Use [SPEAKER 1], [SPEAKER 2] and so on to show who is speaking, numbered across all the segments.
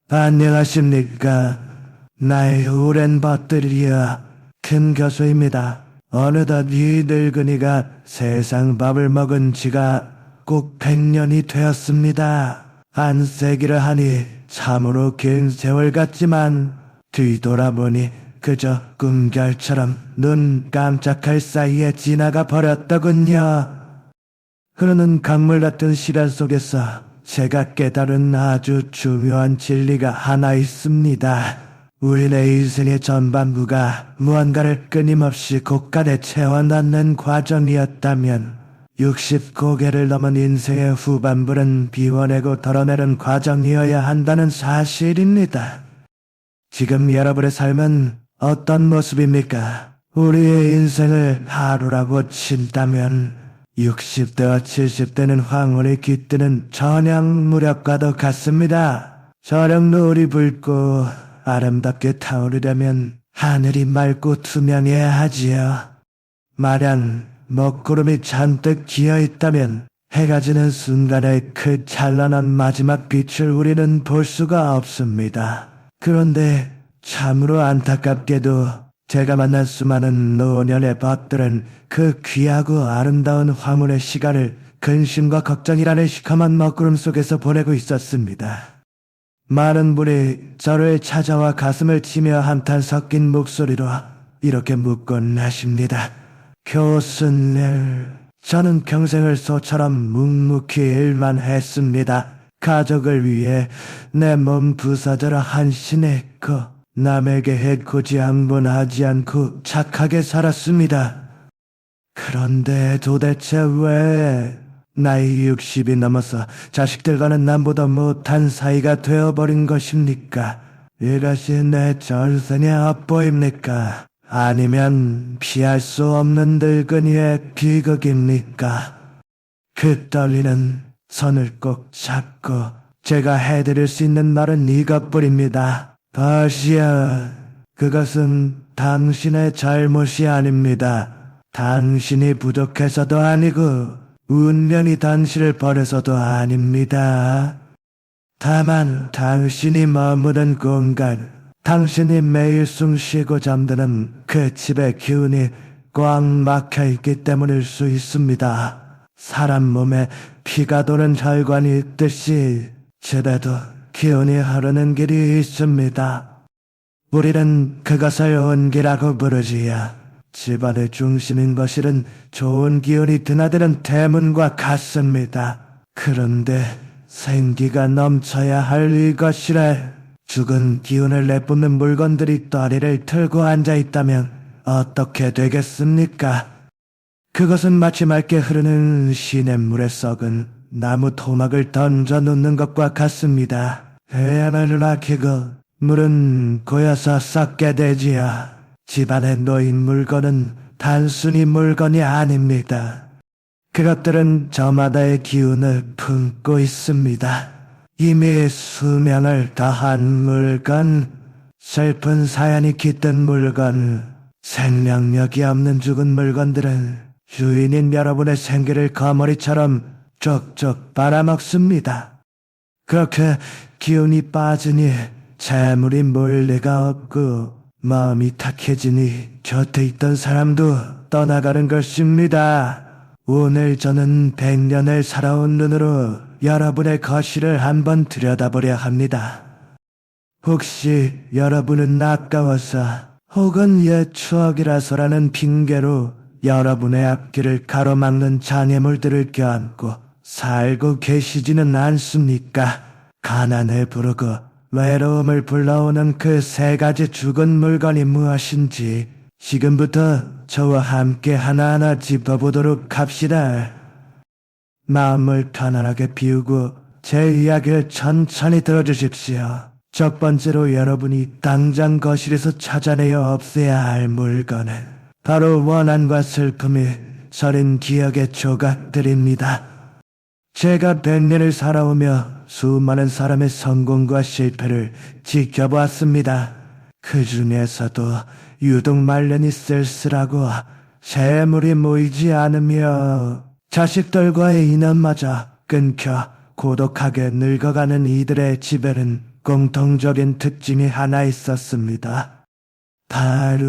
[SPEAKER 1] 안녕하십니까. 나의 오랜 벗들이여 큰 교수입니다. 어느덧 이 늙은이가 세상 밥을 먹은 지가 꼭 100년이 되었습니다. 안세기를 하니 참으로 긴 세월 같지만 뒤돌아보니 그저 꿈결처럼 눈 깜짝할 사이에 지나가 버렸더군요. 흐르는 강물 같은 시간 속에서 제가 깨달은 아주 중요한 진리가 하나 있습니다. 우리의 인생의 전반부가 무언가를 끊임없이 곳간에 채워넣는 과정이었다면 60고개를 넘은 인생의 후반부는 비워내고 덜어내는 과정이어야 한다는 사실입니다. 지금 여러분의 삶은 어떤 모습입니까? 우리의 인생을 하루라고 친다면 60대와 70대는 황혼이 깃드는 저녁 무렵과도 같습니다. 저녁 노을이 붉고 아름답게 타오르려면 하늘이 맑고 투명해야 하지요. 마냥 먹구름이 잔뜩 기어있다면 해가 지는 순간의 그 찬란한 마지막 빛을 우리는 볼 수가 없습니다. 그런데 참으로 안타깝게도 제가 만난 수많은 노년의 벗들은 그 귀하고 아름다운 화물의 시간을 근심과 걱정이라는 시커먼 먹구름 속에서 보내고 있었습니다. 많은 분이 저를 찾아와 가슴을 치며 한탄 섞인 목소리로 이렇게 묻곤 하십니다. 교수님, 저는 평생을 소처럼 묵묵히 일만 했습니다. 가족을 위해 내 몸 부사져라 헌신했고 남에게 해코지 한 번 하지 않고 착하게 살았습니다. 그런데 도대체 왜 나이 60이 넘어서 자식들과는 남보다 못한 사이가 되어버린 것입니까? 이것이 내 전생의 업보입니까? 아니면 피할 수 없는 늙은이의 비극입니까? 그 떨리는 손을 꼭 잡고 제가 해드릴 수 있는 말은 이것뿐입니다. 버시야, 그것은 당신의 잘못이 아닙니다. 당신이 부족해서도 아니고 운명이 당신을 버려서도 아닙니다. 다만 당신이 머무는 공간, 당신이 매일 숨쉬고 잠드는 그 집의 기운이 꽉 막혀있기 때문일 수 있습니다. 사람 몸에 피가 도는 혈관이 있듯이 집에도 기운이 흐르는 길이 있습니다. 우리는 그것을 온기라고 부르지요. 집안의 중심인 것실은 좋은 기운이 드나드는 대문과 같습니다. 그런데 생기가 넘쳐야 할 이 거실에 죽은 기운을 내뿜는 물건들이 떠리를 틀고 앉아있다면 어떻게 되겠습니까? 그것은 마치 맑게 흐르는 시냇물에 썩은 나무 토막을 던져 놓는 것과 같습니다. 해안을 아끼고 물은 고여서 썩게 되지요. 집안에 놓인 물건은 단순히 물건이 아닙니다. 그것들은 저마다의 기운을 품고 있습니다. 이미 수명을 다한 물건, 슬픈 사연이 깃든 물건, 생명력이 없는 죽은 물건들은 주인인 여러분의 생기를 거머리처럼 쪽쪽 빨아먹습니다. 그렇게 기운이 빠지니 재물이 모일 리가 없고 마음이 탁해지니 곁에 있던 사람도 떠나가는 것입니다. 오늘 저는 100년을 살아온 눈으로 여러분의 거실을 한번 들여다보려 합니다. 혹시 여러분은 아까워서 혹은 옛 추억이라서라는 핑계로 여러분의 앞길을 가로막는 장애물들을 껴안고 살고 계시지는 않습니까? 가난을 부르고 외로움을 불러오는 그 세 가지 죽은 물건이 무엇인지 지금부터 저와 함께 하나하나 짚어보도록 합시다. 마음을 편안하게 비우고 제 이야기를 천천히 들어주십시오. 첫 번째로 여러분이 당장 거실에서 찾아내어 없애야 할 물건은 바로 원한과 슬픔이 서린 기억의 조각들입니다. 제가 100년을 살아오며 수많은 사람의 성공과 실패를 지켜보았습니다. 그 중에서도 유독 말년이 쓸쓸하고 재물이 모이지 않으며 자식들과의 인연마저 끊겨 고독하게 늙어가는 이들의 지배는 공통적인 특징이 하나 있었습니다. 바로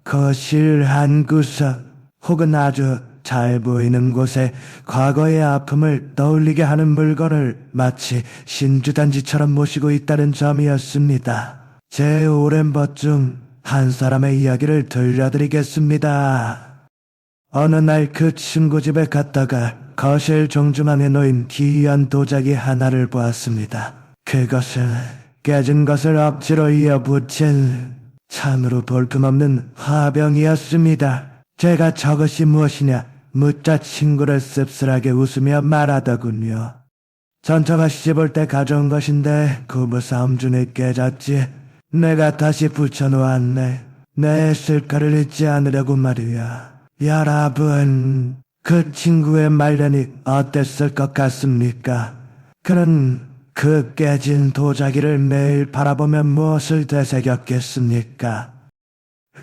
[SPEAKER 1] 거실 한 구석 혹은 아주 잘 보이는 곳에 과거의 아픔을 떠올리게 하는 물건을 마치 신주단지처럼 모시고 있다는 점이었습니다. 제 오랜 법 중 한 사람의 이야기를 들려드리겠습니다. 어느 날 그 친구 집에 갔다가 거실 정중앙에 놓인 기이한 도자기 하나를 보았습니다. 그것은 깨진 것을 억지로 이어붙인 참으로 볼품없는 화병이었습니다. 제가 저것이 무엇이냐 묻자 친구를 씁쓸하게 웃으며 말하더군요. 전처가 시집올 때 가져온 것인데 구부싸움 중에 깨졌지. 내가 다시 붙여놓았네. 내 실가를 잊지 않으려고 말이야. 여러분, 그 친구의 말년이 어땠을 것 같습니까? 그는 그 깨진 도자기를 매일 바라보며 무엇을 되새겼겠습니까?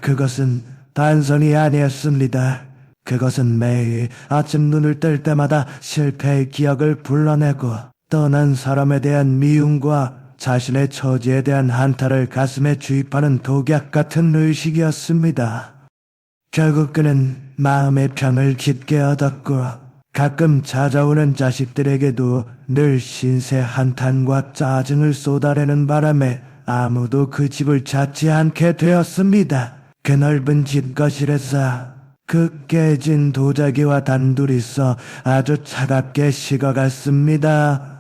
[SPEAKER 1] 그것은 단순히 아니었습니다. 그것은 매일 아침 눈을 뜰 때마다 실패의 기억을 불러내고 떠난 사람에 대한 미움과 자신의 처지에 대한 한타를 가슴에 주입하는 독약 같은 의식이었습니다. 결국 그는 마음의 평을 깊게 얻었고 가끔 찾아오는 자식들에게도 늘 신세 한탄과 짜증을 쏟아내는 바람에 아무도 그 집을 찾지 않게 되었습니다. 그 넓은 집 거실에서 그 깨진 도자기와 단둘이서 아주 차갑게 식어갔습니다.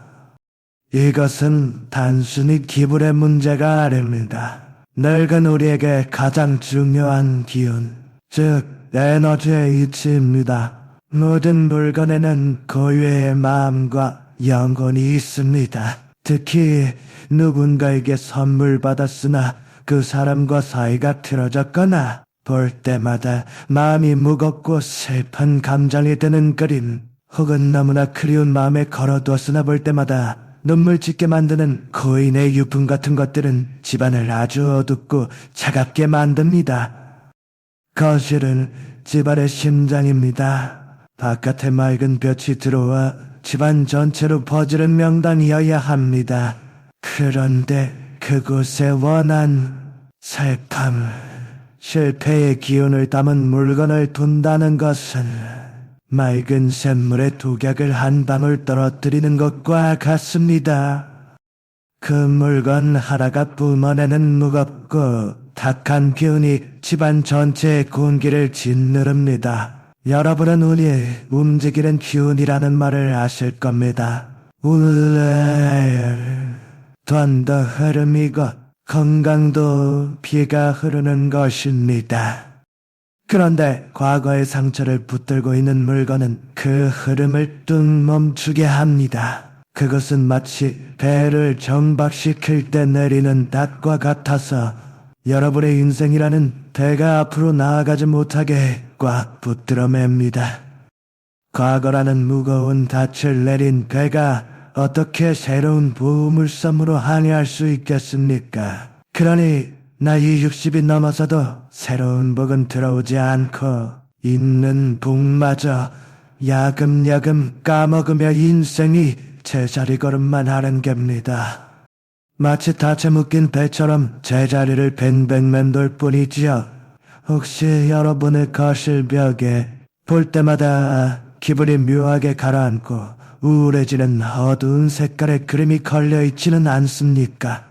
[SPEAKER 1] 이것은 단순히 기분의 문제가 아닙니다. 늙은 우리에게 가장 중요한 기운, 즉 에너지의 이치입니다. 모든 물건에는 고유의 마음과 영혼이 있습니다. 특히 누군가에게 선물 받았으나 그 사람과 사이가 틀어졌거나 볼 때마다 마음이 무겁고 슬픈 감정이 드는 그림, 혹은 너무나 그리운 마음에 걸어두었으나 볼 때마다 눈물 짓게 만드는 고인의 유품 같은 것들은 집안을 아주 어둡고 차갑게 만듭니다. 거실은 집안의 심장입니다. 바깥에 맑은 빛이 들어와 집안 전체로 퍼지는 명당이어야 합니다. 그런데 그곳에 원한 슬픔, 실패의 기운을 담은 물건을 둔다는 것은 맑은 샘물에 독약을 한 방울 떨어뜨리는 것과 같습니다. 그 물건 하나가 뿜어내는 무겁고 탁한 기운이 집안 전체의 공기를 짓누릅니다. 여러분은 운이 움직이는 기운이라는 말을 아실 겁니다. 돈도 흐름이고 건강도 비가 흐르는 것입니다. 그런데 과거의 상처를 붙들고 있는 물건은 그 흐름을 뚝 멈추게 합니다. 그것은 마치 배를 정박시킬 때 내리는 닷과 같아서 여러분의 인생이라는 배가 앞으로 나아가지 못하게 꽉 붙들어 맵니다. 과거라는 무거운 닻을 내린 배가 어떻게 새로운 보물섬으로 항해할 수 있겠습니까? 그러니 나이 60이 넘어서도 새로운 복은 들어오지 않고 있는 복마저 야금야금 까먹으며 인생이 제자리 걸음만 하는 겁니다. 마치 닻에 묶인 배처럼 제자리를 뱅뱅 맴돌 뿐이지요. 혹시 여러분의 거실 벽에 볼 때마다 기분이 묘하게 가라앉고 우울해지는 어두운 색깔의 그림이 걸려있지는 않습니까?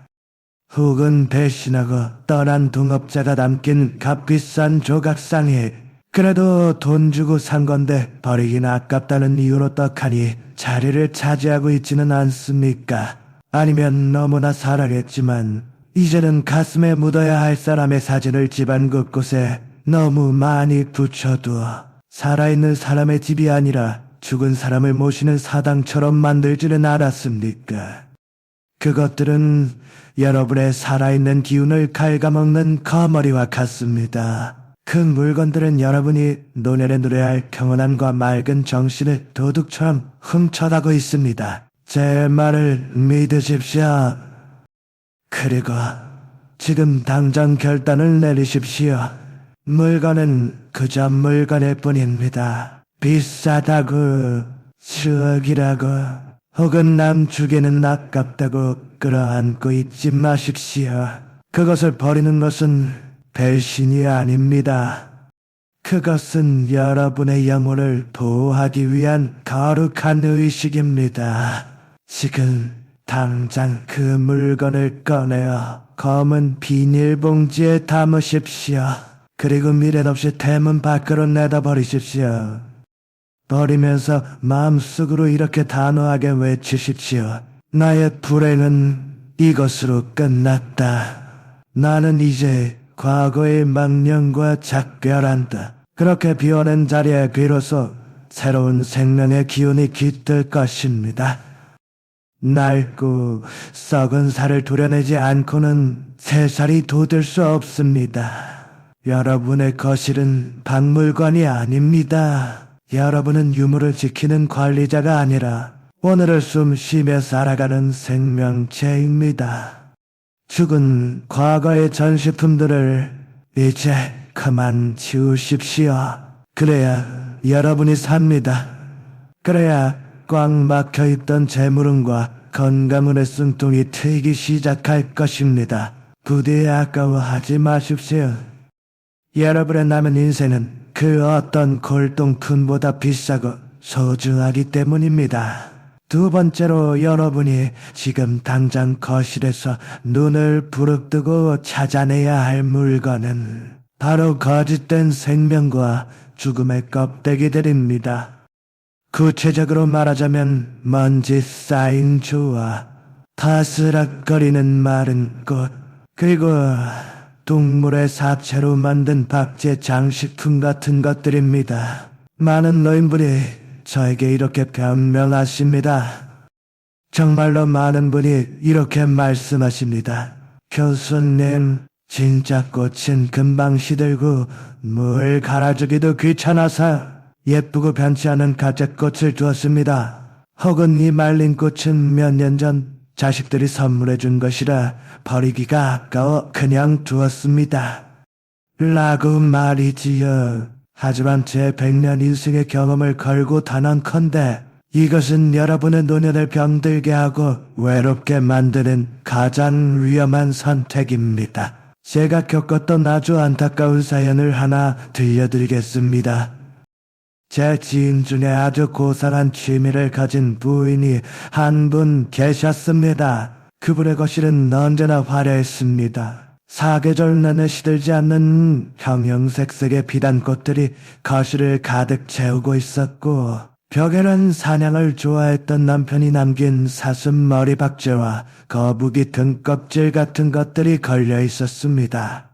[SPEAKER 1] 혹은 배신하고 떠난 동업자가 남긴 값비싼 조각상에 그래도 돈 주고 산 건데 버리긴 아깝다는 이유로 떡하니 자리를 차지하고 있지는 않습니까? 아니면 너무나 살아겠지만 이제는 가슴에 묻어야 할 사람의 사진을 집안 곳곳에 너무 많이 붙여두어 살아있는 사람의 집이 아니라 죽은 사람을 모시는 사당처럼 만들지는 않았습니까? 그것들은 여러분의 살아있는 기운을 갉아먹는 거머리와 같습니다. 그 물건들은 여러분이 노년에 누려야 할 평온함과 맑은 정신을 도둑처럼 훔쳐가고 있습니다. 제 말을 믿으십시오. 그리고 지금 당장 결단을 내리십시오. 물건은 그저 물건일 뿐입니다. 비싸다고, 추억이라고, 혹은 남 주기는 아깝다고 끌어안고 있지 마십시오. 그것을 버리는 것은 배신이 아닙니다. 그것은 여러분의 영혼을 보호하기 위한 거룩한 의식입니다. 지금 당장 그 물건을 꺼내어 검은 비닐봉지에 담으십시오. 그리고 미련 없이 대문 밖으로 내다버리십시오. 버리면서 마음속으로 이렇게 단호하게 외치십시오. 나의 불행은 이것으로 끝났다. 나는 이제 과거의 망령과 작별한다. 그렇게 비워낸 자리에 비로소 새로운 생명의 기운이 깃들 것입니다. 낡고 썩은 살을 도려내지 않고는 새 살이 돋을 수 없습니다. 여러분의 거실은 박물관이 아닙니다. 여러분은 유물을 지키는 관리자가 아니라 오늘을 숨 쉬며 살아가는 생명체입니다. 죽은 과거의 전시품들을 이제 그만 치우십시오. 그래야 여러분이 삽니다. 그래야 꽉 막혀있던 재물운과 건강운의 숨통이 트이기 시작할 것입니다. 부디 아까워하지 마십시오. 여러분의 남은 인생은 그 어떤 골동품보다 비싸고 소중하기 때문입니다. 두 번째로 여러분이 지금 당장 거실에서 눈을 부릅뜨고 찾아내야 할 물건은 바로 거짓된 생명과 죽음의 껍데기들입니다. 구체적으로 말하자면 먼지 쌓인 조와 바스락거리는 마른 꽃, 그리고 동물의 사체로 만든 박제 장식품 같은 것들입니다. 많은 노인분이 저에게 이렇게 변명하십니다. 정말로 많은 분이 이렇게 말씀하십니다. 교수님, 진짜 꽃은 금방 시들고 물 갈아주기도 귀찮아서 예쁘고 변치 않은 가짜 꽃을 두었습니다. 혹은 이 말린 꽃은 몇 년 전 자식들이 선물해 준 것이라 버리기가 아까워 그냥 두었습니다. 라고 말이지요. 하지만 제 100년 인생의 경험을 걸고 단언컨대 이것은 여러분의 노년을 병들게 하고 외롭게 만드는 가장 위험한 선택입니다. 제가 겪었던 아주 안타까운 사연을 하나 들려드리겠습니다. 제 지인 중에 아주 고상한 취미를 가진 부인이 한 분 계셨습니다. 그분의 거실은 언제나 화려했습니다. 사계절 내내 시들지 않는 형형색색의 비단꽃들이 거실을 가득 채우고 있었고, 벽에는 사냥을 좋아했던 남편이 남긴 사슴 머리 박제와 거북이 등껍질 같은 것들이 걸려 있었습니다.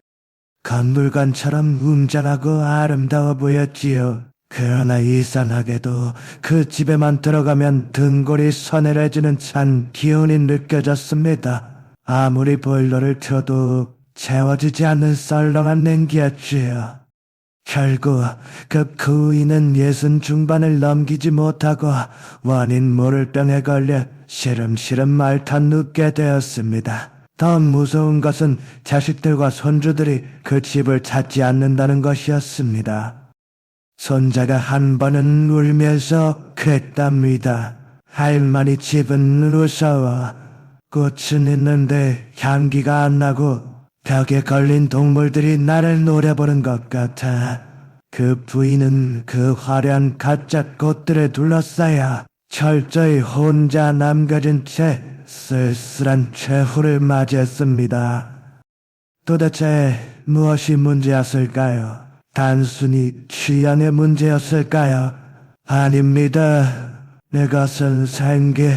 [SPEAKER 1] 건물관처럼 웅장하고 아름다워 보였지요. 그러나 이상하게도 그 집에만 들어가면 등골이 서늘해지는 찬 기운이 느껴졌습니다. 아무리 보일러를 틀어도 채워지지 않는 썰렁한 냉기였지요. 결국 그 부인은 60 중반을 넘기지 못하고 원인 모를 병에 걸려 시름시름 앓다 눕게 되었습니다. 더 무서운 것은 자식들과 손주들이 그 집을 찾지 않는다는 것이었습니다. 손자가 한 번은 울면서 그랬답니다. 할머니 집은 무서워. 꽃은 있는데 향기가 안 나고 벽에 걸린 동물들이 나를 노려보는 것 같아. 그 부인은 그 화려한 가짜 꽃들에 둘러싸여 철저히 혼자 남겨진 채 쓸쓸한 최후를 맞이했습니다. 도대체 무엇이 문제였을까요? 단순히 취향의 문제였을까요? 아닙니다. 이것은 생기,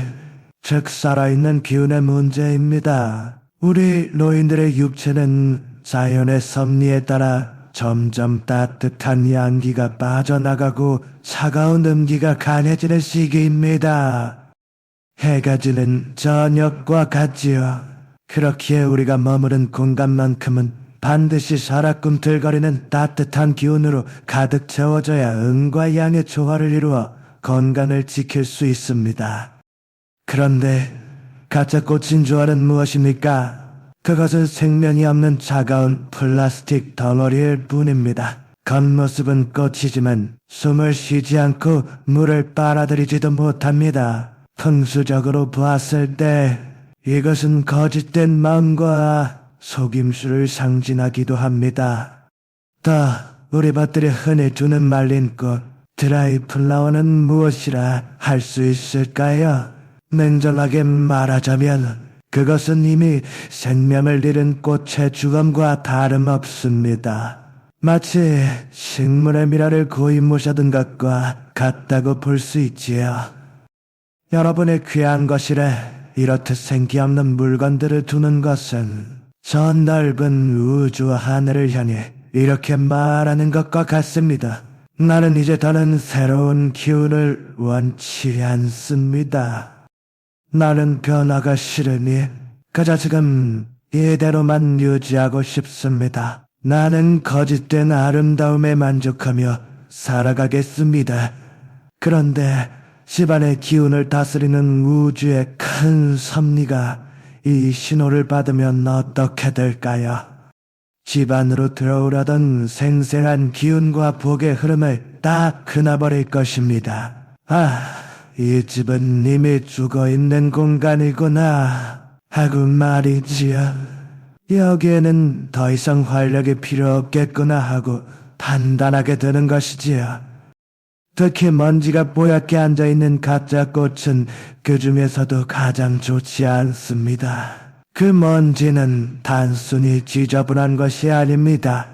[SPEAKER 1] 즉 살아있는 기운의 문제입니다. 우리 노인들의 육체는 자연의 섭리에 따라 점점 따뜻한 양기가 빠져나가고 차가운 음기가 강해지는 시기입니다. 해가 지는 저녁과 같지요. 그렇기에 우리가 머무른 공간만큼은 반드시 살아 꿈틀거리는 따뜻한 기운으로 가득 채워져야 음과 양의 조화를 이루어 건강을 지킬 수 있습니다. 그런데 가짜 꽃인 조화는 무엇입니까? 그것은 생명이 없는 차가운 플라스틱 덩어리일 뿐입니다. 겉모습은 꽃이지만 숨을 쉬지 않고 물을 빨아들이지도 못합니다. 풍수적으로 보았을 때 이것은 거짓된 마음과 속임수를 상징하기도 합니다. 또 우리 밭들이 흔히 두는 말린 꽃 드라이 플라워는 무엇이라 할 수 있을까요? 냉정하게 말하자면 그것은 이미 생명을 잃은 꽃의 죽음과 다름없습니다. 마치 식물의 미라를 고이 모셔둔 것과 같다고 볼 수 있지요. 여러분의 귀한 것이래 이렇듯 생기 없는 물건들을 두는 것은 저 넓은 우주와 하늘을 향해 이렇게 말하는 것과 같습니다. 나는 이제 더는 새로운 기운을 원치 않습니다. 나는 변화가 싫으니 그저 지금 이대로만 유지하고 싶습니다. 나는 거짓된 아름다움에 만족하며 살아가겠습니다. 그런데 집안의 기운을 다스리는 우주의 큰 섭리가 이 신호를 받으면 어떻게 될까요? 집안으로 들어오려던 생생한 기운과 복의 흐름을 다 끊어버릴 것입니다. 이 집은 이미 죽어있는 공간이구나 하고 말이지요. 여기에는 더 이상 활력이 필요 없겠구나 하고 판단하게 되는 것이지요. 특히 먼지가 뽀얗게 앉아있는 가짜 꽃은 그 중에서도 가장 좋지 않습니다. 그 먼지는 단순히 지저분한 것이 아닙니다.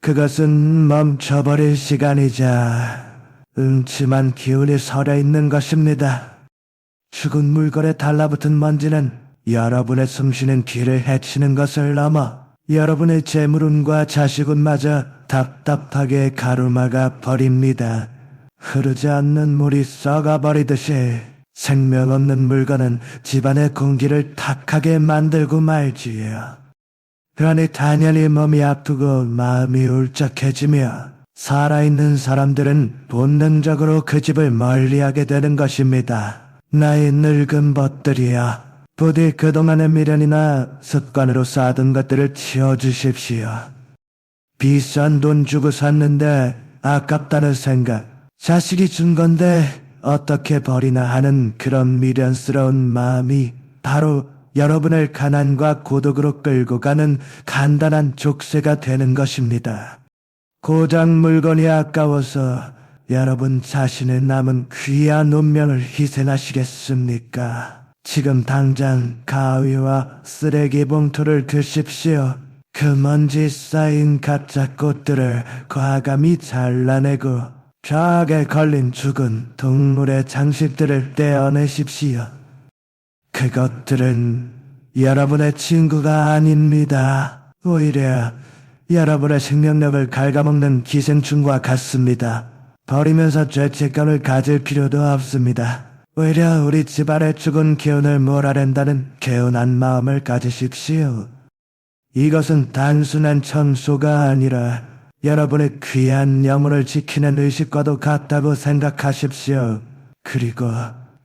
[SPEAKER 1] 그것은 멈춰버릴 시간이자 음침한 기운이 서려있는 것입니다. 죽은 물건에 달라붙은 먼지는 여러분의 숨쉬는 길을 해치는 것을 넘어 여러분의 재물운과 자식운마저 답답하게 가로막아 버립니다. 흐르지 않는 물이 썩어버리듯이 생명 없는 물건은 집안의 공기를 탁하게 만들고 말지요. 그러니 당연히 몸이 아프고 마음이 울적해지며 살아있는 사람들은 본능적으로 그 집을 멀리하게 되는 것입니다. 나의 늙은 벗들이여, 부디 그동안의 미련이나 습관으로 쌓아둔 것들을 치워주십시오. 비싼 돈 주고 샀는데 아깝다는 생각, 자식이 준 건데 어떻게 버리나 하는 그런 미련스러운 마음이 바로 여러분을 가난과 고독으로 끌고 가는 간단한 족쇄가 되는 것입니다. 고작 물건이 아까워서 여러분 자신의 남은 귀한 운명을 희생하시겠습니까? 지금 당장 가위와 쓰레기 봉투를 드십시오. 그 먼지 쌓인 가짜 꽃들을 과감히 잘라내고 벽에 걸린 죽은 동물의 장식들을 떼어내십시오. 그것들은 여러분의 친구가 아닙니다. 오히려 여러분의 생명력을 갉아먹는 기생충과 같습니다. 버리면서 죄책감을 가질 필요도 없습니다. 오히려 우리 집안의 죽은 기운을 몰아낸다는 개운한 마음을 가지십시오. 이것은 단순한 청소가 아니라 여러분의 귀한 영혼을 지키는 의식과도 같다고 생각하십시오. 그리고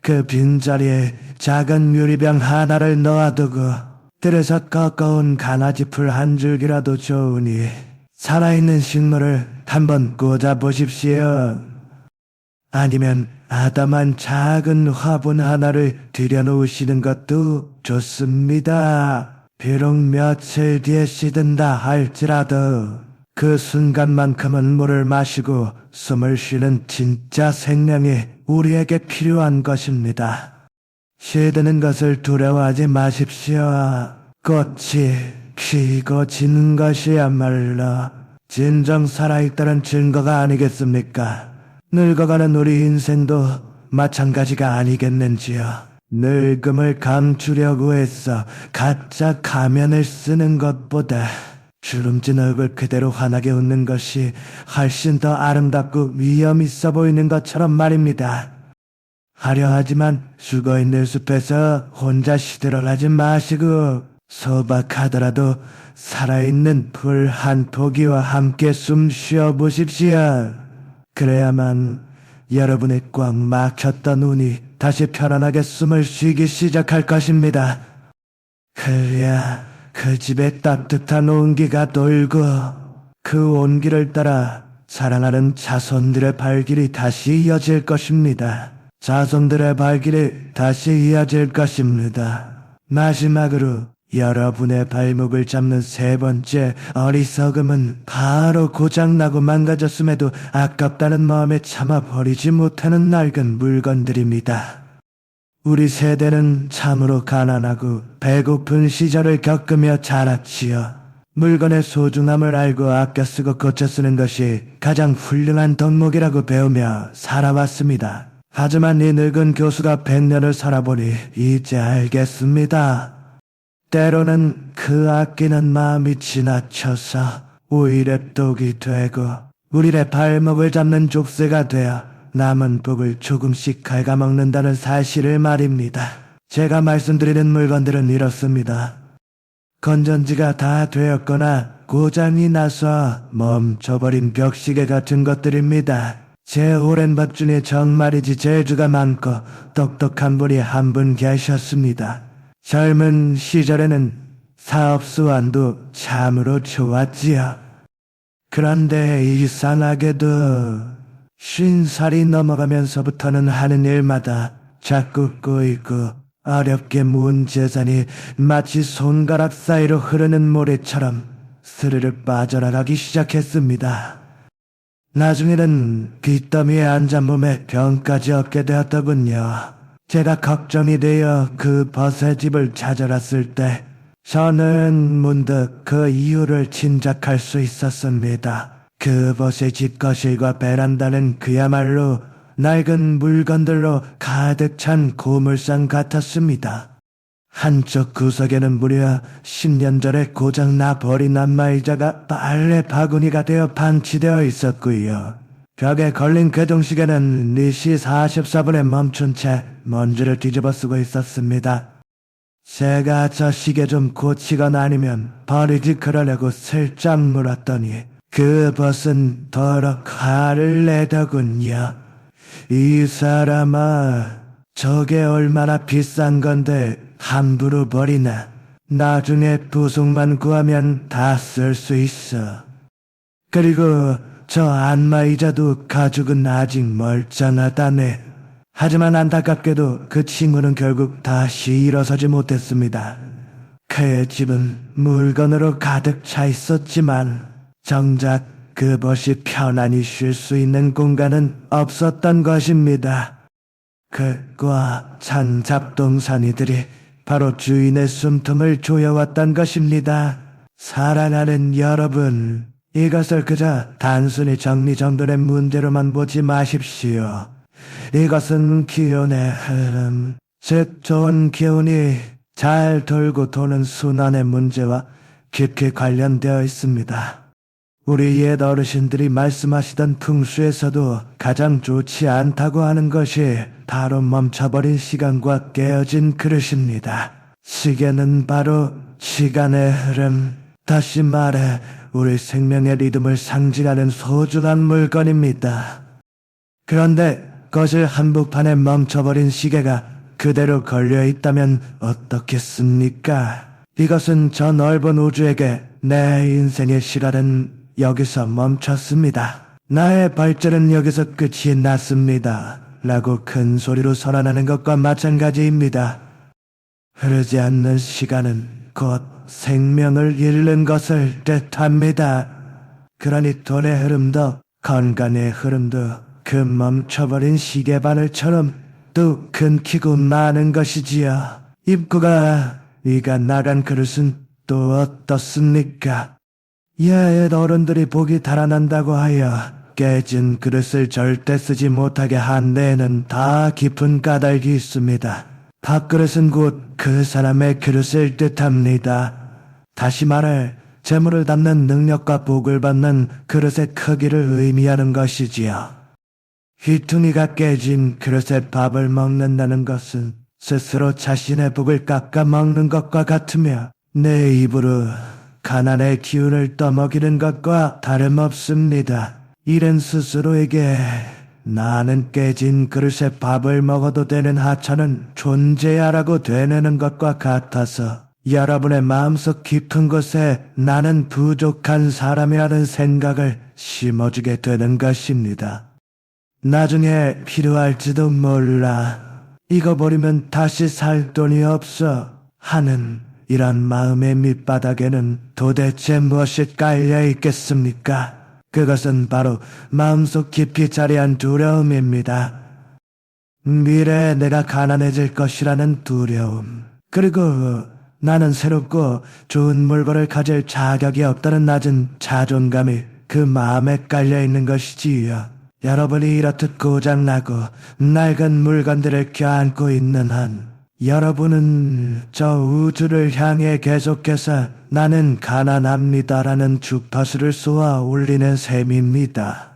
[SPEAKER 1] 그 빈자리에 작은 유리병 하나를 넣어두고 들에서 꺾어온 가나지 풀 한 줄기라도 좋으니 살아있는 식물을 한번 꽂아보십시오. 아니면 아담한 작은 화분 하나를 들여놓으시는 것도 좋습니다. 비록 며칠 뒤에 시든다 할지라도 그 순간만큼은 물을 마시고 숨을 쉬는 진짜 생명이 우리에게 필요한 것입니다. 시드는 것을 두려워하지 마십시오. 꽃이 피고 지는 것이야말로 진정 살아있다는 증거가 아니겠습니까? 늙어가는 우리 인생도 마찬가지가 아니겠는지요. 늙음을 감추려고 해서 가짜 가면을 쓰는 것보다 주름진 얼굴 그대로 환하게 웃는 것이 훨씬 더 아름답고 위험 있어 보이는 것처럼 말입니다. 화려하지만 죽어있는 숲에서 혼자 시들어가지 마시고 소박하더라도 살아있는 풀 한 포기와 함께 숨 쉬어보십시오. 그래야만 여러분의 꽉 막혔던 운이 다시 편안하게 숨을 쉬기 시작할 것입니다. 그래야 그 집에 따뜻한 온기가 돌고 그 온기를 따라 사랑하는 자손들의 발길이 다시 이어질 것입니다. 자손들의 발길이 다시 이어질 것입니다. 마지막으로 여러분의 발목을 잡는 세 번째 어리석음은 바로 고장나고 망가졌음에도 아깝다는 마음에 참아 버리지 못하는 낡은 물건들입니다. 우리 세대는 참으로 가난하고 배고픈 시절을 겪으며 자랐지요. 물건의 소중함을 알고 아껴 쓰고 고쳐 쓰는 것이 가장 훌륭한 덕목이라고 배우며 살아왔습니다. 하지만 이 늙은 교수가 100년을 살아보니 이제 알겠습니다. 때로는 그 아끼는 마음이 지나쳐서 오히려 독이 되고 우리의 발목을 잡는 족쇄가 되어 남은 복을 조금씩 갉아먹는다는 사실을 말입니다. 제가 말씀드리는 물건들은 이렇습니다. 건전지가 다 되었거나 고장이 나서 멈춰버린 벽시계 같은 것들입니다. 제 오랜 밥 중에 정말이지 재주가 많고 똑똑한 분이 한 분 계셨습니다. 젊은 시절에는 사업 수완도 참으로 좋았지요. 그런데 이상하게도 50살이 넘어가면서부터는 하는 일마다 자꾸 꼬이고 어렵게 모은 재산이 마치 손가락 사이로 흐르는 모래처럼 스르르 빠져나가기 시작했습니다. 나중에는 빚더미에 앉아 몸에 병까지 얻게 되었더군요. 제가 걱정이 되어 그 벗의 집을 찾아갔을 때 저는 문득 그 이유를 짐작할 수 있었습니다. 그 벗의 집 거실과 베란다는 그야말로 낡은 물건들로 가득 찬 고물상 같았습니다. 한쪽 구석에는 무려 10년 전에 고장나 버린 안마의자가 빨래 바구니가 되어 방치되어 있었고요. 벽에 걸린 궤동시계는 4시 44분에 멈춘 채 먼지를 뒤집어 쓰고 있었습니다. 제가 저 시계 좀 고치거나 아니면 버리지 그러려고 슬쩍 물었더니 그 벗은 더러 화를 내더군요. 이 사람아, 저게 얼마나 비싼 건데 함부로 버리나. 나중에 부속만 구하면 다 쓸 수 있어. 그리고 저 안마의자도 가죽은 아직 멀쩡하다네. 하지만 안타깝게도 그 친구는 결국 다시 일어서지 못했습니다. 그의 집은 물건으로 가득 차 있었지만 정작 그 벗이 편안히 쉴 수 있는 공간은 없었던 것입니다. 그 꽉 찬 잡동사니들이 바로 주인의 숨통을 조여왔던 것입니다. 사랑하는 여러분, 이것을 그저 단순히 정리정돈의 문제로만 보지 마십시오. 이것은 기운의 흐름, 즉 좋은 기운이 잘 돌고 도는 순환의 문제와 깊이 관련되어 있습니다. 우리 옛 어르신들이 말씀하시던 풍수에서도 가장 좋지 않다고 하는 것이 바로 멈춰버린 시간과 깨어진 그릇입니다. 시계는 바로 시간의 흐름, 다시 말해 우리 생명의 리듬을 상징하는 소중한 물건입니다. 그런데 거실 한복판에 멈춰버린 시계가 그대로 걸려있다면 어떻겠습니까? 이것은 저 넓은 우주에게 내 인생의 시간은 여기서 멈췄습니다. 나의 발전은 여기서 끝이 났습니다. 라고 큰 소리로 선언하는 것과 마찬가지입니다. 흐르지 않는 시간은 곧 생명을 잃는 것을 뜻합니다. 그러니 돈의 흐름도 건강의 흐름도 그 멈춰버린 시계바늘처럼 뚝 끊기고 마는 것이지요. 입구가 이가 나간 그릇은 또 어떻습니까? 옛 어른들이 복이 달아난다고 하여 깨진 그릇을 절대 쓰지 못하게 한 데에는 다 깊은 까닭이 있습니다. 밥그릇은 곧 그 사람의 그릇을 뜻합니다. 다시 말해 재물을 담는 능력과 복을 받는 그릇의 크기를 의미하는 것이지요. 휘퉁이가 깨진 그릇에 밥을 먹는다는 것은 스스로 자신의 복을 깎아 먹는 것과 같으며 내 입으로 가난의 기운을 떠먹이는 것과 다름없습니다. 이런 스스로에게 나는 깨진 그릇에 밥을 먹어도 되는 하찮은 존재야라고 되뇌는 것과 같아서 여러분의 마음속 깊은 곳에 나는 부족한 사람이라는 생각을 심어주게 되는 것입니다. 나중에 필요할지도 몰라. 이거 버리면 다시 살 돈이 없어. 하는 이런 마음의 밑바닥에는 도대체 무엇이 깔려 있겠습니까? 그것은 바로 마음속 깊이 자리한 두려움입니다. 미래에 내가 가난해질 것이라는 두려움. 그리고 나는 새롭고 좋은 물건을 가질 자격이 없다는 낮은 자존감이 그 마음에 깔려 있는 것이지요. 여러분이 이렇듯 고장나고 낡은 물건들을 껴안고 있는 한 여러분은 저 우주를 향해 계속해서 나는 가난합니다라는 주파수를 쏘아 올리는 셈입니다.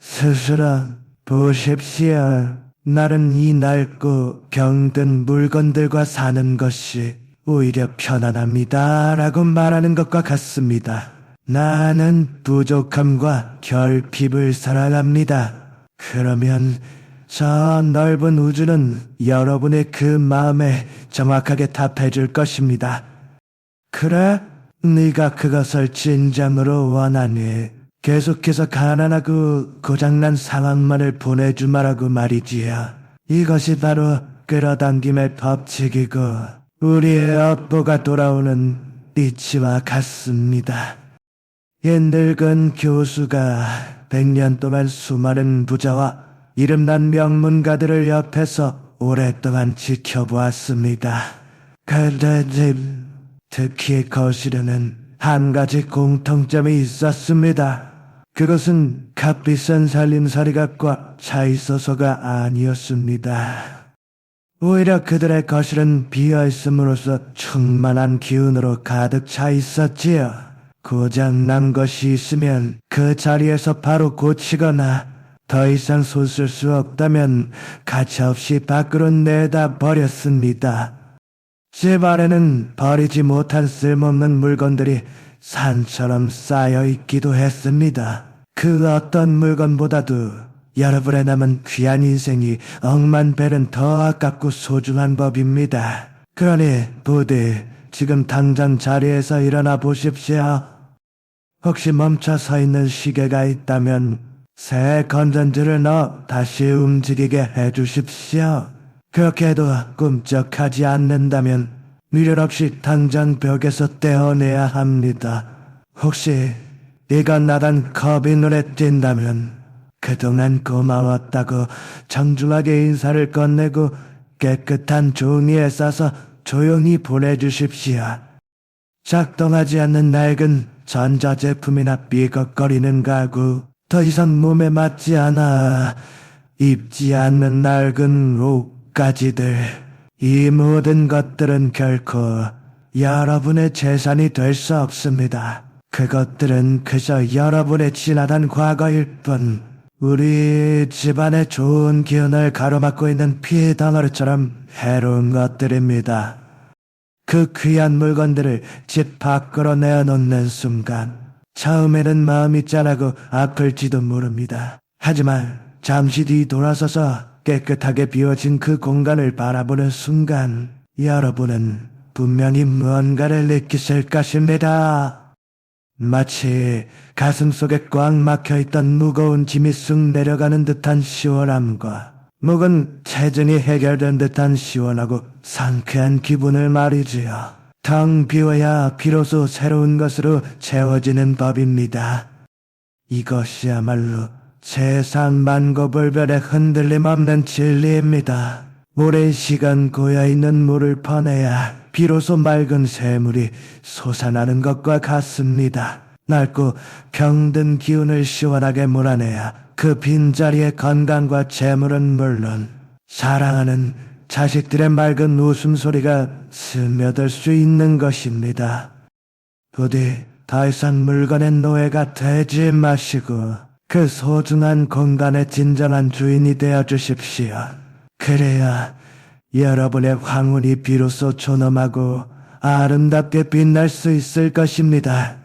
[SPEAKER 1] 스스로 보십시오. 나는 이 낡고 병든 물건들과 사는 것이 오히려 편안합니다 라고 말하는 것과 같습니다. 나는 부족함과 결핍을 사랑합니다. 그러면 저 넓은 우주는 여러분의 그 마음에 정확하게 답해줄 것입니다. 그래? 네가 그것을 진정으로 원하니 계속해서 가난하고 고장난 상황만을 보내주마라고 말이지요. 이것이 바로 끌어당김의 법칙이고 우리의 업보가 돌아오는 이치와 같습니다. 이 늙은 교수가 100년 동안 수많은 부자와 이름난 명문가들을 옆에서 오랫동안 지켜보았습니다. 그런데 특히 거실에는 한 가지 공통점이 있었습니다. 그것은 값비싼 살림살이가 꽉 차 있어서가 아니었습니다. 오히려 그들의 거실은 비어있음으로써 충만한 기운으로 가득 차 있었지요. 고장난 것이 있으면 그 자리에서 바로 고치거나 더 이상 손쓸 수 없다면 가차없이 밖으로 내다 버렸습니다. 집 아래는 버리지 못한 쓸모없는 물건들이 산처럼 쌓여 있기도 했습니다. 그 어떤 물건보다도 여러분의 남은 귀한 인생이 억만 배는 더 아깝고 소중한 법입니다. 그러니 부디 지금 당장 자리에서 일어나 보십시오. 혹시 멈춰 서 있는 시계가 있다면 새 건전지를 넣어 다시 움직이게 해주십시오. 그렇게 해도 꿈쩍하지 않는다면 미련 없이 당장 벽에서 떼어내야 합니다. 혹시 이건 나단 컵이 눈에 띈다면 그동안 고마웠다고 정중하게 인사를 건네고 깨끗한 종이에 싸서 조용히 보내주십시오. 작동하지 않는 낡은 전자제품이나 삐걱거리는 가구, 더 이상 몸에 맞지 않아 입지 않는 낡은 옷가지들, 이 모든 것들은 결코 여러분의 재산이 될 수 없습니다. 그것들은 그저 여러분의 지나간 과거일 뿐, 우리 집안의 좋은 기운을 가로막고 있는 피덩어리처럼 해로운 것들입니다. 그 귀한 물건들을 집 밖으로 내어놓는 순간 처음에는 마음이 짠하고 아플지도 모릅니다. 하지만 잠시 뒤 돌아서서 깨끗하게 비워진 그 공간을 바라보는 순간 여러분은 분명히 무언가를 느끼실 것입니다. 마치 가슴속에 꽉 막혀있던 무거운 짐이 쑥 내려가는 듯한 시원함과 묵은 체증이 해결된 듯한 시원하고 상쾌한 기분을 말이지요. 텅 비워야 비로소 새로운 것으로 채워지는 법입니다. 이것이야말로 세상 만고불변의 흔들림 없는 진리입니다. 오랜 시간 고여있는 물을 퍼내야 비로소 맑은 샘물이 솟아나는 것과 같습니다. 낡고 병든 기운을 시원하게 몰아내야 그 빈자리의 건강과 재물은 물론 사랑하는 자식들의 맑은 웃음소리가 스며들 수 있는 것입니다. 부디 더 이상 물건의 노예가 되지 마시고 그 소중한 공간의 진정한 주인이 되어 주십시오. 그래야 여러분의 황혼이 비로소 존엄하고 아름답게 빛날 수 있을 것입니다.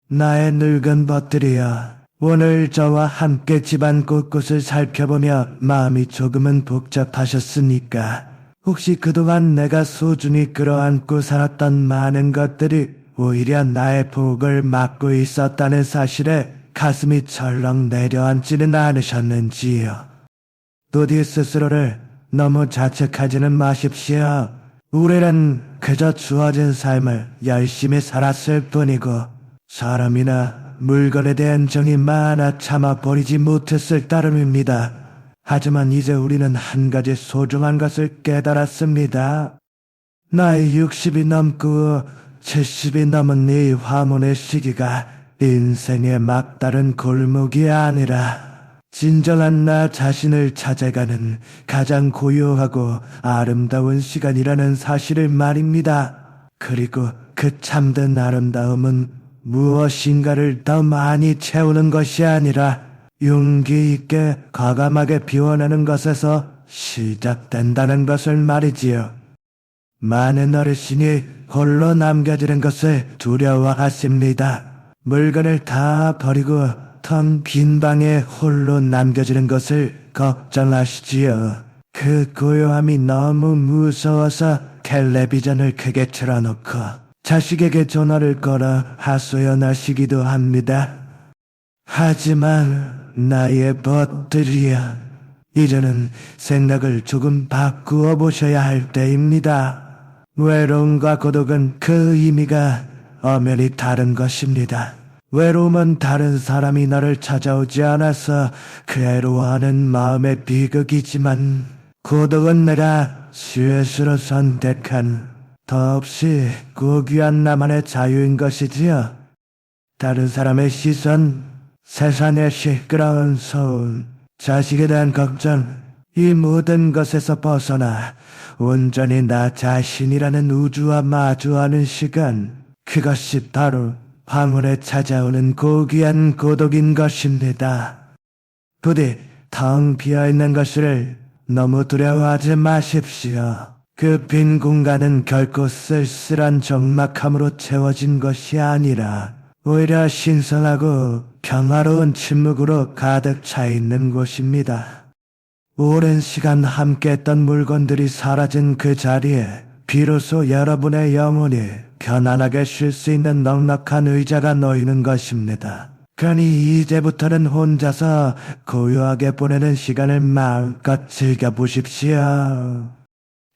[SPEAKER 1] 나의 늙은 벗들이여, 오늘 저와 함께 집안 곳곳을 살펴보며 마음이 조금은 복잡하셨으니까 혹시 그동안 내가 소중히 끌어안고 살았던 많은 것들이 오히려 나의 복을 막고 있었다는 사실에 가슴이 철렁 내려앉지는 않으셨는지요. 부디 스스로를 너무 자책하지는 마십시오. 우리는 그저 주어진 삶을 열심히 살았을 뿐이고 사람이나 물건에 대한 정이 많아 참아 버리지 못했을 따름입니다. 하지만 이제 우리는 한 가지 소중한 것을 깨달았습니다. 나이 60이 넘고 70이 넘은 이 화문의 시기가 인생의 막다른 골목이 아니라 진정한 나 자신을 찾아가는 가장 고요하고 아름다운 시간이라는 사실을 말입니다. 그리고 그 참된 아름다움은 무엇인가를 더 많이 채우는 것이 아니라 용기 있게 과감하게 비워내는 것에서 시작된다는 것을 말이지요. 많은 어르신이 홀로 남겨지는 것을 두려워하십니다. 물건을 다 버리고 텅 빈 방에 홀로 남겨지는 것을 걱정하시지요. 그 고요함이 너무 무서워서 텔레비전을 크게 틀어놓고 자식에게 전화를 걸어 하소연하시기도 합니다. 하지만 나의 벗들이여, 이제는 생각을 조금 바꾸어 보셔야 할 때입니다. 외로움과 고독은 그 의미가 엄연히 다른 것입니다. 외로움은 다른 사람이 너를 찾아오지 않아서 괴로워하는 마음의 비극이지만 고독은 내가 스스로 선택한 더없이 고귀한 나만의 자유인 것이지요. 다른 사람의 시선, 세상의 시끄러운 소음, 자식에 대한 걱정, 이 모든 것에서 벗어나 온전히 나 자신이라는 우주와 마주하는 시간, 그것이 바로 화물에 찾아오는 고귀한 고독인 것입니다. 부디 텅 비어있는 것을 너무 두려워하지 마십시오. 그 빈 공간은 결코 쓸쓸한 적막함으로 채워진 것이 아니라 오히려 신선하고 평화로운 침묵으로 가득 차 있는 곳입니다. 오랜 시간 함께했던 물건들이 사라진 그 자리에 비로소 여러분의 영혼이 편안하게 쉴 수 있는 넉넉한 의자가 놓이는 것입니다. 그러니 이제부터는 혼자서 고요하게 보내는 시간을 마음껏 즐겨보십시오.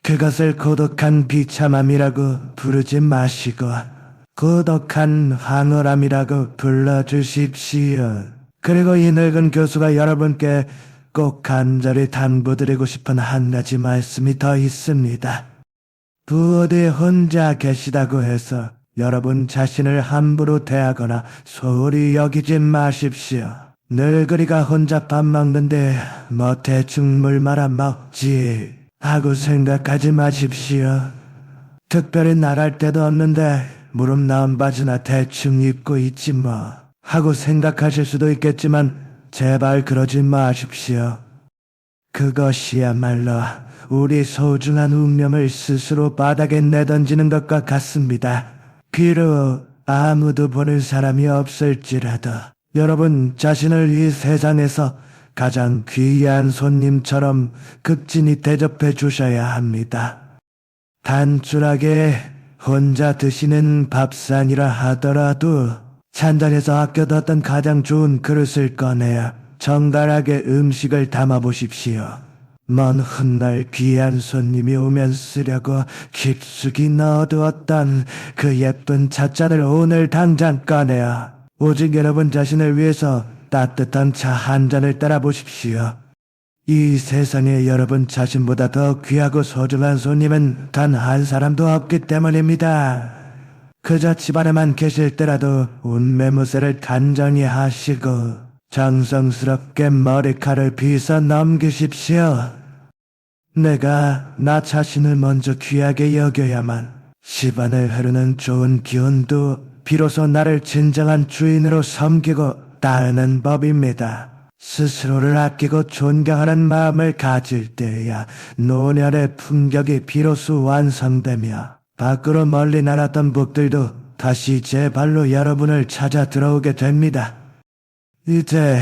[SPEAKER 1] 그것을 고독한 비참함이라고 부르지 마시고 고독한 황홀함이라고 불러주십시오. 그리고 이 늙은 교수가 여러분께 꼭 간절히 당부드리고 싶은 한 가지 말씀이 더 있습니다. 부디 혼자 계시다고 해서 여러분 자신을 함부로 대하거나 소홀히 여기지 마십시오. 늙은이가 혼자 밥 먹는데 뭐 대충 물 말아 먹지 하고 생각하지 마십시오. 특별히 나갈 데도 없는데 무릎 나온 바지나 대충 입고 있지 뭐 하고 생각하실 수도 있겠지만 제발 그러지 마십시오. 그것이야말로 우리 소중한 운명을 스스로 바닥에 내던지는 것과 같습니다. 비록 아무도 보는 사람이 없을지라도 여러분 자신을 이 세상에서 가장 귀한 손님처럼 극진히 대접해 주셔야 합니다. 단순하게 혼자 드시는 밥상이라 하더라도 찬장에서 아껴뒀던 가장 좋은 그릇을 꺼내야 정갈하게 음식을 담아보십시오. 먼 훗날 귀한 손님이 오면 쓰려고 깊숙이 넣어두었던 그 예쁜 찻잔을 오늘 당장 꺼내야 오직 여러분 자신을 위해서 따뜻한 차 한 잔을 따라 보십시오. 이 세상에 여러분 자신보다 더 귀하고 소중한 손님은 단 한 사람도 없기 때문입니다. 그저 집안에만 계실 때라도 운매무새를 단정히 하시고 정성스럽게 머리칼을 빗어 넘기십시오. 내가 나 자신을 먼저 귀하게 여겨야만 집안을 흐르는 좋은 기운도 비로소 나를 진정한 주인으로 섬기고 따르는 법입니다. 스스로를 아끼고 존경하는 마음을 가질 때야 노년의 품격이 비로소 완성되며 밖으로 멀리 날았던 복들도 다시 제 발로 여러분을 찾아 들어오게 됩니다. 이제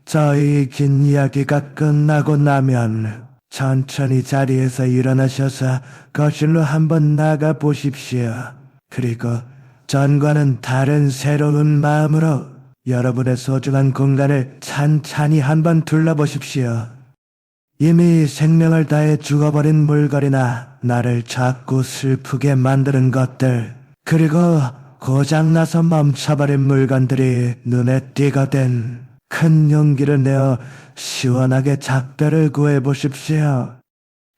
[SPEAKER 1] 저희 긴 이야기가 끝나고 나면 천천히 자리에서 일어나셔서 거실로 한번 나가 보십시오. 그리고 전과는 다른 새로운 마음으로 여러분의 소중한 공간을 찬찬히 한번 둘러보십시오. 이미 생명을 다해 죽어버린 물건이나 나를 자꾸 슬프게 만드는 것들, 그리고 고장나서 멈춰버린 물건들이 눈에 띄거든. 큰 용기를 내어 시원하게 작별을 구해보십시오.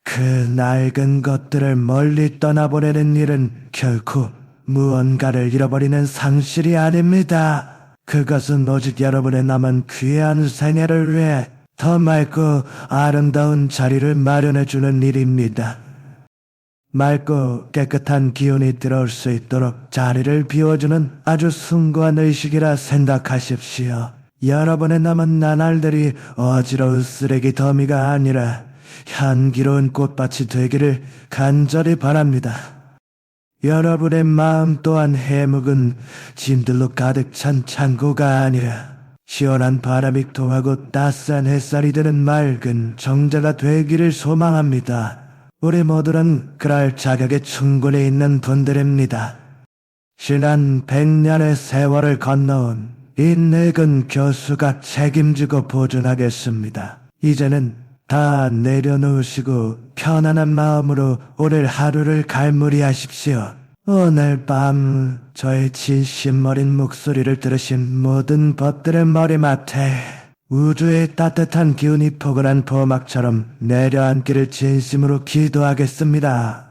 [SPEAKER 1] 그 낡은 것들을 멀리 떠나보내는 일은 결코 무언가를 잃어버리는 상실이 아닙니다. 그것은 오직 여러분의 남은 귀한 생애를 위해 더 맑고 아름다운 자리를 마련해주는 일입니다. 맑고 깨끗한 기운이 들어올 수 있도록 자리를 비워주는 아주 숭고한 의식이라 생각하십시오. 여러분의 남은 나날들이 어지러운 쓰레기 더미가 아니라 향기로운 꽃밭이 되기를 간절히 바랍니다. 여러분의 마음 또한 해묵은 짐들로 가득 찬 창고가 아니라 시원한 바람이 통하고 따스한 햇살이 드는 맑은 정자가 되기를 소망합니다. 우리 모두는 그럴 자격에 충분히 있는 분들입니다. 지난 100년의 세월을 건너온 이 늙은 교수가 책임지고 보존하겠습니다. 이제는 다 내려놓으시고 편안한 마음으로 오늘 하루를 갈무리하십시오. 오늘 밤 저의 진심 어린 목소리를 들으신 모든 법들의 머리맡에 우주의 따뜻한 기운이 포근한 보막처럼 내려앉기를 진심으로 기도하겠습니다.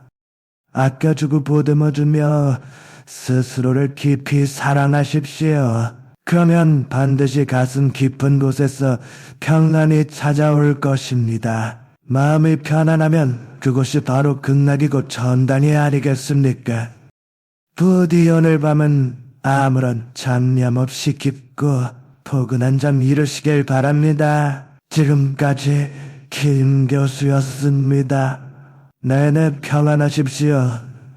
[SPEAKER 1] 아껴주고 보듬어주며 스스로를 깊이 사랑하십시오. 그러면 반드시 가슴 깊은 곳에서 평안이 찾아올 것입니다. 마음이 편안하면 그곳이 바로 극락이고 전단이 아니겠습니까? 부디 오늘 밤은 아무런 잡념 없이 깊고 포근한 잠 이루시길 바랍니다. 지금까지 김 교수였습니다. 내내 평안하십시오.